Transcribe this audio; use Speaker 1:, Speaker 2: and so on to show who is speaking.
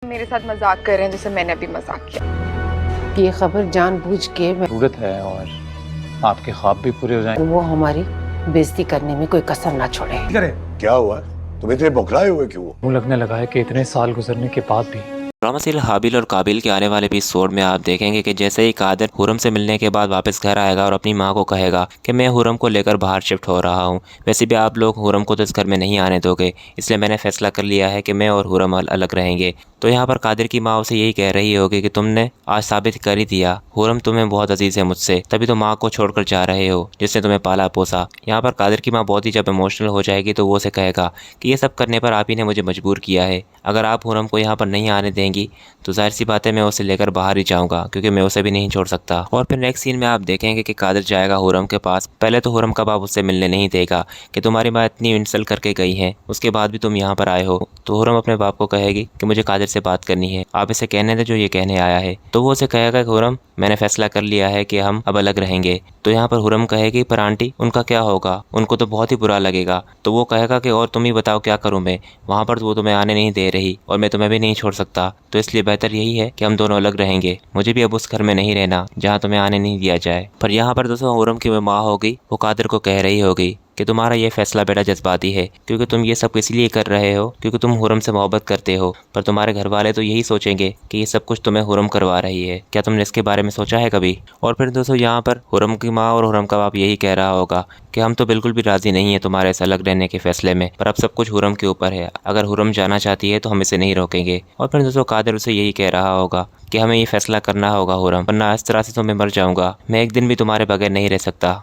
Speaker 1: मेरे साथ मजाक कर रहे हैं जैसे मैंने अभी मजाक किया।
Speaker 2: ये खबर जानबूझ के
Speaker 3: जरूरत है और आपके ख्वाब भी पूरे हो जाएं।
Speaker 2: वो हमारी बेइज्जती करने में कोई कसर ना छोड़े।
Speaker 4: क्या हुआ? तुम इतने बौखलाए हुए क्यों?
Speaker 3: मुँह लगने लगा है कि इतने साल गुजरने के बाद भी।
Speaker 5: ड्रामा सीरियल हाबिल और काबिल के आने वाले एपिसोड में आप देखेंगे कि जैसे ही कादिर हुरम से मिलने के बाद वापस घर आएगा और अपनी मां को कहेगा कि मैं हुरम को लेकर बाहर शिफ्ट हो रहा हूं। वैसे भी आप लोग हुरम को तो इस घर में नहीं आने दोगे, इसलिए मैंने फैसला कर लिया है कि मैं और हुरम अलग रहेंगे। तो यहाँ पर कादिर की माँ उसे यही कह रही होगी कि तुमने आज साबित कर ही दिया हुरम तुम्हें बहुत अजीज़ है मुझसे, तभी तो माँ को छोड़कर जा रहे हो जिसने तुम्हें पाला पोसा। यहाँ पर कादिर की माँ बहुत ही जब इमोशनल हो जाएगी तो वो उसे कहेगा कि ये सब करने पर आप ही ने मुझे मजबूर किया है। अगर आप हुरम को यहाँ पर नहीं आने देंगी तो जाहिर सी बात है मैं उसे लेकर बाहर ही जाऊँगा, क्योंकि मैं उसे भी नहीं छोड़ सकता। और फिर नेक्स्ट सीन में आप देखेंगे कि कादिर जाएगा हुरम के पास। पहले तो हुरम का बाप उससे मिलने नहीं देगा कि तुम्हारी माँ इतनी इंसल्ट करके गई है, उसके बाद भी तुम यहाँ पर आए हो। तो हुरम अपने बाप को कहेगी कि मुझे कादिर से बात करनी है, आप इसे कहने दे जो ये कहने आया है। तो वो उसे कहेगा कि हुरम मैंने फैसला कर लिया है कि हम अब अलग रहेंगे। तो यहाँ पर हुरम कहेगी पर आंटी उनका क्या होगा, उनको तो बहुत ही बुरा लगेगा। तो वो कहेगा कि और तुम ही बताओ क्या करूँ मैं, वहाँ पर वो तुम्हें आने नहीं दे रही और मैं तुम्हें भी नहीं छोड़ सकता, तो इसलिए बेहतर यही है कि हम दोनों अलग रहेंगे। मुझे भी अब उस घर में नहीं रहना जहाँ तुम्हें आने नहीं दिया जाए। पर यहाँ पर दोस्तों हुरम की माँ होगी, वो कादिर को कह रही होगी कि तुम्हारा ये फैसला बेटा जज्बाती है, क्योंकि तुम ये सब इसलिए कर रहे हो क्योंकि तुम हुरम से मोहब्बत करते हो, पर तुम्हारे घर वाले तो यही सोचेंगे कि ये सब कुछ तुम्हें हुरम करवा रही है। क्या तुमने इसके बारे में सोचा है कभी? और फिर दोस्तों यहाँ पर हुरम की माँ और हुरम का बाप यही कह रहा होगा कि हम तो बिल्कुल भी राजी नहीं है तुम्हारे इस अलग रहने के फैसले में, पर अब सब कुछ हुरम के ऊपर है। अगर हुरम जाना चाहती है तो हम इसे नहीं रोकेंगे। और फिर दोस्तों कादिर उसे यही कह रहा होगा कि हमें ये फैसला करना होगा हुरम, वरना इस तरह से तो मैं मर जाऊंगा, मैं एक दिन भी तुम्हारे बगैर नहीं रह सकता।